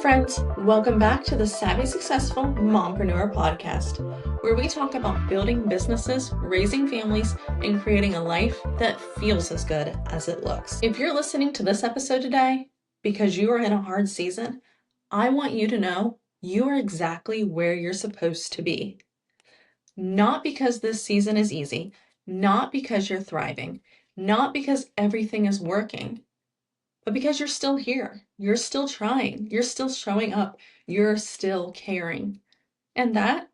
friends, welcome back to the Savvy Successful Mompreneur Podcast, where we talk about building businesses, raising families, and creating a life that feels as good as it looks. If you're listening to this episode today because you are in a hard season, I want you to know you are exactly where you're supposed to be. Not because this season is easy, not because you're thriving, not because everything is working, but because you're still here, you're still trying, you're still showing up, you're still caring. And that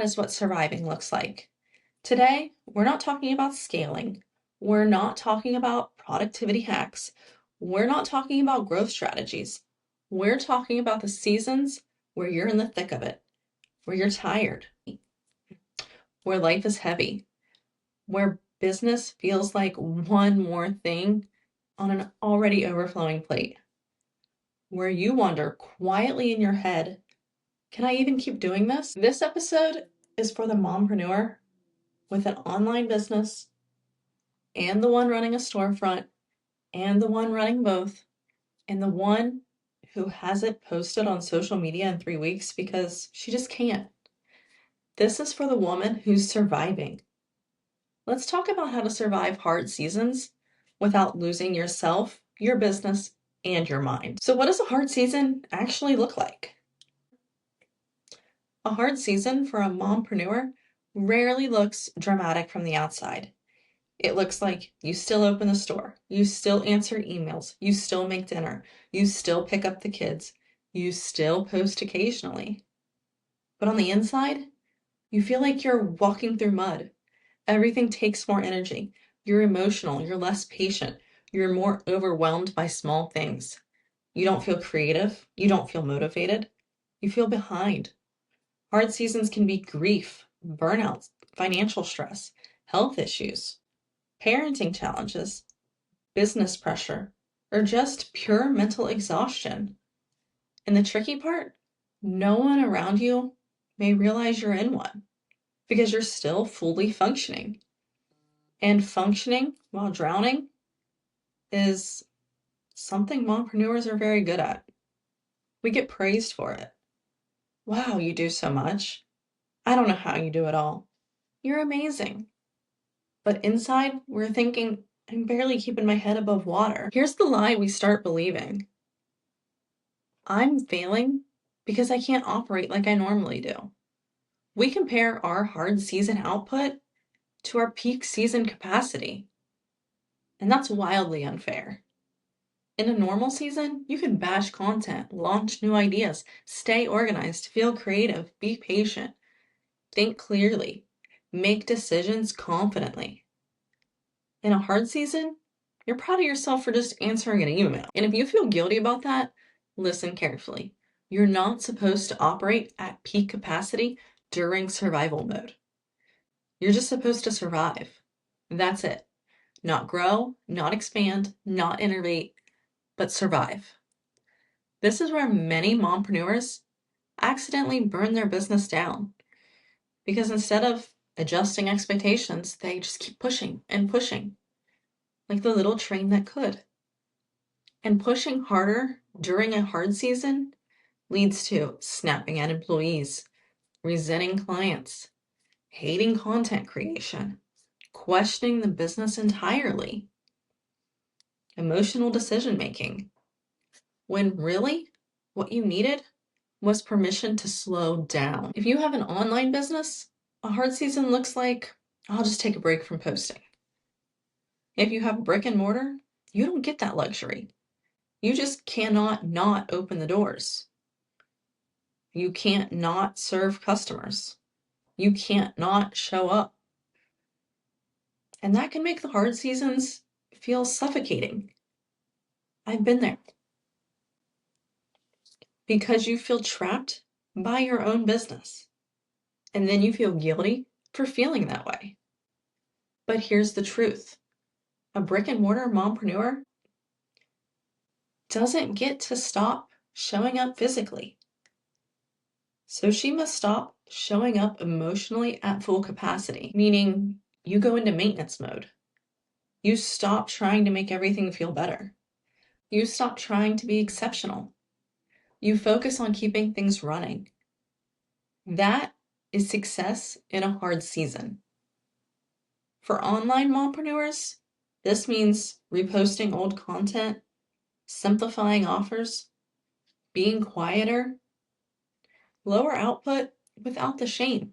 is what surviving looks like. Today, we're not talking about scaling. We're not talking about productivity hacks. We're not talking about growth strategies. We're talking about the seasons where you're in the thick of it, where you're tired, where life is heavy, where business feels like one more thing on an already overflowing plate, where you wonder quietly in your head, can I even keep doing this? This episode is for the mompreneur with an online business and the one running a storefront and the one running both and the one who hasn't posted on social media in 3 weeks because she just can't. This is for the woman who's surviving. Let's talk about how to survive hard seasons without losing yourself, your business, and your mind. So what does a hard season actually look like? A hard season for a mompreneur rarely looks dramatic from the outside. It looks like you still open the store, you still answer emails, you still make dinner, you still pick up the kids, you still post occasionally. But on the inside, you feel like you're walking through mud. Everything takes more energy. You're emotional, you're less patient, you're more overwhelmed by small things. You don't feel creative, you don't feel motivated, you feel behind. Hard seasons can be grief, burnout, financial stress, health issues, parenting challenges, business pressure, or just pure mental exhaustion. And the tricky part, no one around you may realize you're in one because you're still fully functioning. And functioning while drowning is something mompreneurs are very good at. We get praised for it. Wow, you do so much. I don't know how you do it all. You're amazing. But inside, we're thinking, I'm barely keeping my head above water. Here's the lie we start believing. I'm failing because I can't operate like I normally do. We compare our hard season output to our peak season capacity, and that's wildly unfair. In a normal season, you can batch content, launch new ideas, stay organized, feel creative, be patient, think clearly, make decisions confidently. In a hard season, you're proud of yourself for just answering an email. And if you feel guilty about that, listen carefully. You're not supposed to operate at peak capacity during survival mode. You're just supposed to survive. That's it. Not grow, not expand, not innovate, but survive. This is where many mompreneurs accidentally burn their business down because instead of adjusting expectations, they just keep pushing and pushing, like the little train that could. And pushing harder during a hard season leads to snapping at employees, resenting clients, hating content creation, questioning the business entirely, emotional decision making, when really what you needed was permission to slow down. If you have an online business, a hard season looks like, I'll just take a break from posting. If you have brick and mortar, you don't get that luxury. You just cannot not open the doors. You can't not serve customers. You can't not show up. And that can make the hard seasons feel suffocating. I've been there. Because you feel trapped by your own business. And then you feel guilty for feeling that way. But here's the truth. A brick and mortar mompreneur doesn't get to stop showing up physically. So she must stop showing up emotionally at full capacity, meaning you go into maintenance mode. You stop trying to make everything feel better. You stop trying to be exceptional. You focus on keeping things running. That is success in a hard season. For online mompreneurs, this means reposting old content, simplifying offers, being quieter, lower output without the shame.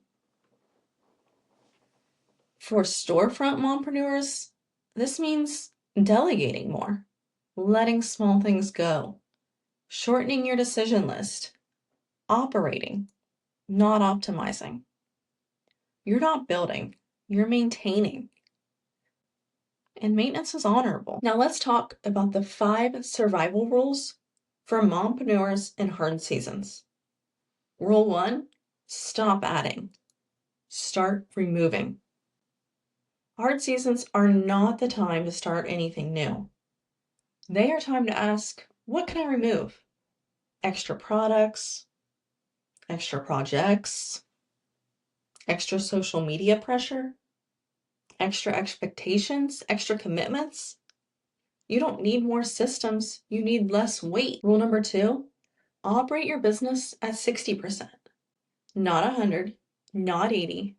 For storefront mompreneurs, this means delegating more, letting small things go, shortening your decision list, operating, not optimizing. You're not building, you're maintaining. And maintenance is honorable. Now let's talk about the 5 survival rules for mompreneurs in hard seasons. Rule 1, stop adding. Start removing. Hard seasons are not the time to start anything new. They are time to ask, what can I remove? Extra products, extra projects, extra social media pressure, extra expectations, extra commitments. You don't need more systems, you need less weight. Rule number 2, operate your business at 60%, not 100, not 80.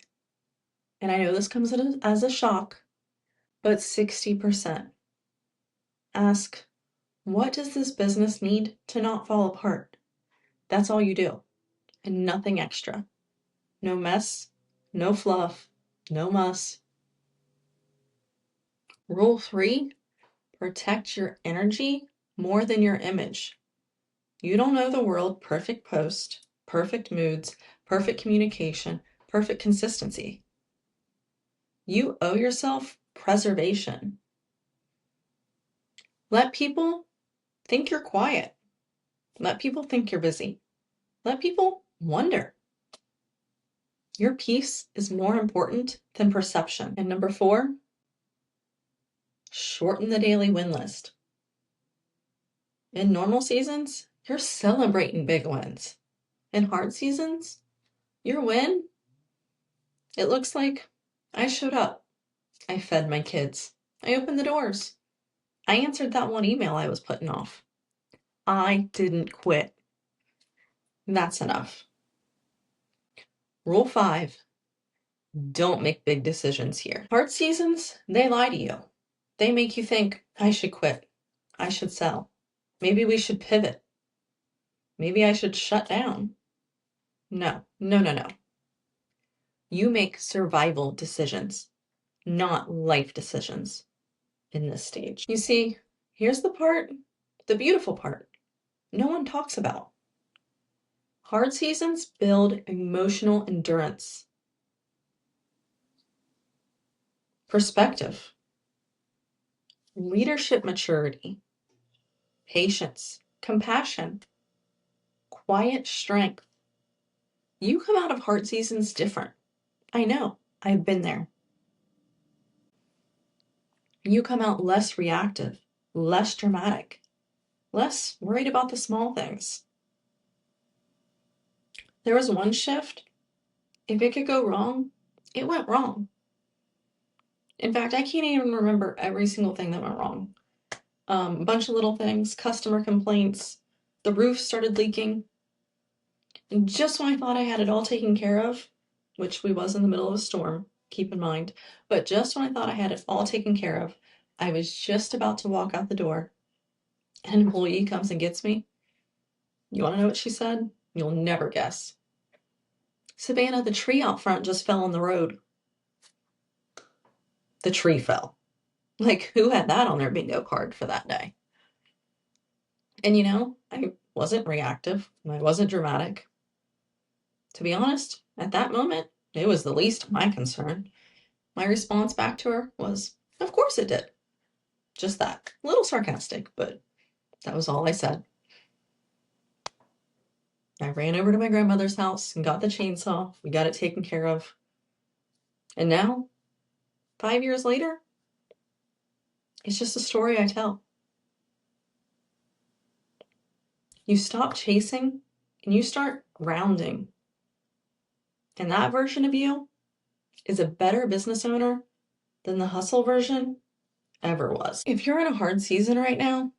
And I know this comes as a shock, but 60%. Ask, what does this business need to not fall apart? That's all you do, and nothing extra. No mess, no fluff, no muss. Rule 3, protect your energy more than your image. You don't owe the world perfect post, perfect moods, perfect communication, perfect consistency. You owe yourself preservation. Let people think you're quiet. Let people think you're busy. Let people wonder. Your peace is more important than perception. And number 4, shorten the daily win list. In normal seasons, you're celebrating big wins. In hard seasons, your win, it looks like I showed up. I fed my kids. I opened the doors. I answered that one email I was putting off. I didn't quit. That's enough. Rule 5, don't make big decisions here. Hard seasons, they lie to you. They make you think, I should quit. I should sell. Maybe we should pivot. Maybe I should shut down. No. You make survival decisions, not life decisions in this stage. You see, here's the beautiful part, no one talks about. Hard seasons build emotional endurance, perspective, leadership maturity, patience, compassion, quiet strength. You come out of hard seasons different. I know, I've been there. You come out less reactive, less dramatic, less worried about the small things. There was one shift, if it could go wrong, it went wrong. In fact, I can't even remember every single thing that went wrong. A bunch of little things, customer complaints, the roof started leaking. And just when I thought I had it all taken care of, which we was in the middle of a storm, keep in mind, but just when I thought I had it all taken care of, I was just about to walk out the door. An employee comes and gets me. You want to know what she said? You'll never guess. Savannah, the tree out front just fell on the road. The tree fell. Like, who had that on their bingo card for that day? And I wasn't reactive. I wasn't dramatic. To be honest, at that moment, it was the least of my concern. My response back to her was, of course it did. Just that. A little sarcastic, but that was all I said. I ran over to my grandmother's house and got the chainsaw. We got it taken care of. And now, 5 years later, it's just a story I tell. You stop chasing and you start grounding. And that version of you is a better business owner than the hustle version ever was. If you're in a hard season right now,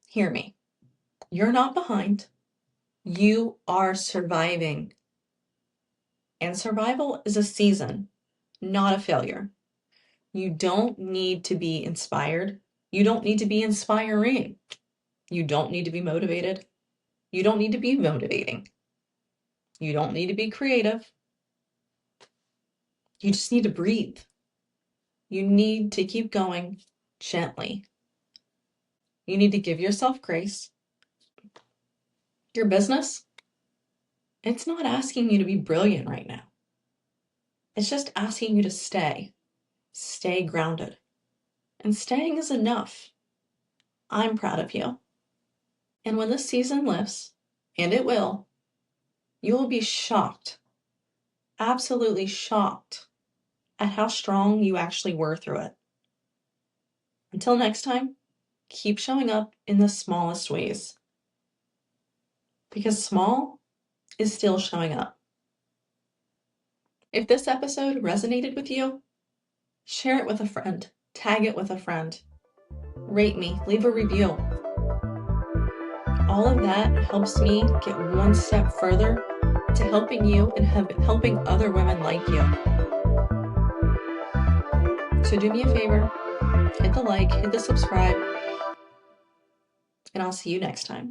hear me. You're not behind. You are surviving. And survival is a season, not a failure. You don't need to be inspired. You don't need to be inspiring. You don't need to be motivated. You don't need to be motivating. You don't need to be creative. You just need to breathe. You need to keep going gently. You need to give yourself grace. Your business, it's not asking you to be brilliant right now. It's just asking you to stay grounded. And staying is enough. I'm proud of you. And when this season lifts, and it will, you will be shocked, absolutely shocked at how strong you actually were through it. Until next time, keep showing up in the smallest ways. Because small is still showing up. If this episode resonated with you, share it with a friend, tag it with a friend, rate me, leave a review. All of that helps me get one step further to helping you and helping other women like you. So do me a favor, hit the like, hit the subscribe, and I'll see you next time.